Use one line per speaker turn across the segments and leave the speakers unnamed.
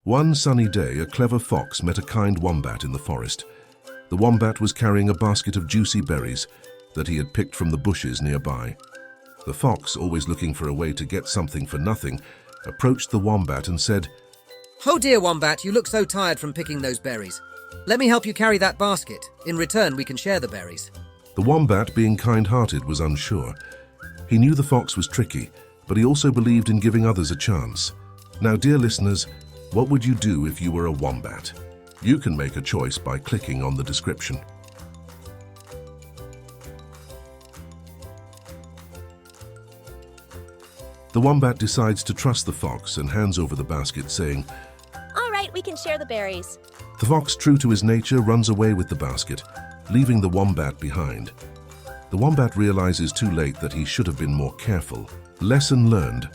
One sunny day, a clever fox met a kind wombat in the forest. The wombat was carrying a basket of juicy berries that he had picked from the bushes nearby. The fox, always looking for a way to get something for nothing, approached the wombat and said,
"Oh dear, Wombat, you look so tired from picking those berries. Let me help you carry that basket. In return, we can share the berries."
The wombat, being kind-hearted, was unsure. He knew the fox was tricky, but he also believed in giving others a chance. Now, dear listeners, what would you do if you were a wombat? You can make a choice by clicking on the description. The wombat decides to trust the fox and hands over the basket, saying,
"All right, we can share the berries."
The fox, true to his nature, runs away with the basket, leaving the wombat behind. The wombat realizes too late that he should have been more careful. Lesson learned.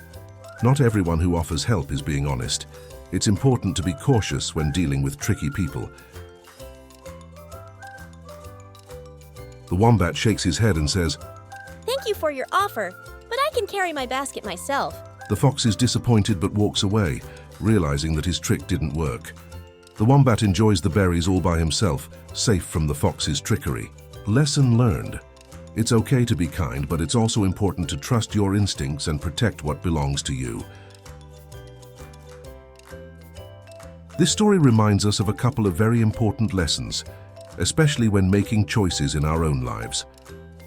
Not everyone who offers help is being honest. It's important to be cautious when dealing with tricky people. The wombat shakes his head and says,
"Thank you for your offer, but I can carry my basket myself."
The fox is disappointed but walks away, realizing that his trick didn't work. The wombat enjoys the berries all by himself, safe from the fox's trickery. Lesson learned. It's okay to be kind, but it's also important to trust your instincts and protect what belongs to you. This story reminds us of a couple of very important lessons, especially when making choices in our own lives.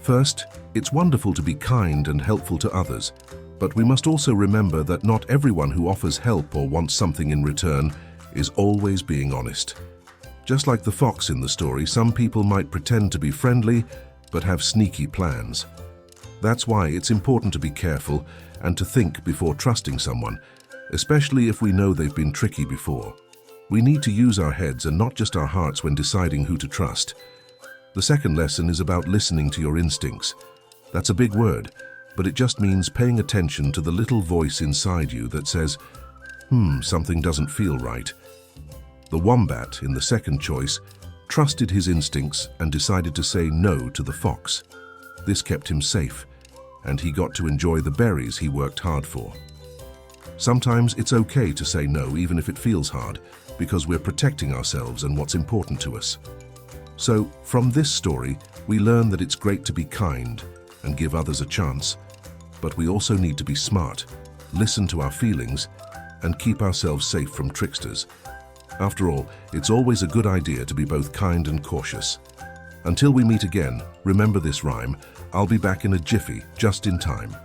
First, it's wonderful to be kind and helpful to others, but we must also remember that not everyone who offers help or wants something in return is always being honest. Just like the fox in the story, some people might pretend to be friendly, but have sneaky plans. That's why it's important to be careful and to think before trusting someone, especially if we know they've been tricky before. We need to use our heads and not just our hearts when deciding who to trust. The second lesson is about listening to your instincts. That's a big word, but it just means paying attention to the little voice inside you that says, something doesn't feel right. The wombat, in the second choice, trusted his instincts and decided to say no to the fox. This kept him safe, and he got to enjoy the berries he worked hard for. Sometimes it's okay to say no, even if it feels hard, because we're protecting ourselves and what's important to us. So, from this story, we learn that it's great to be kind and give others a chance, but we also need to be smart, listen to our feelings, and keep ourselves safe from tricksters. After all, it's always a good idea to be both kind and cautious. Until we meet again, remember this rhyme: I'll be back in a jiffy, just in time.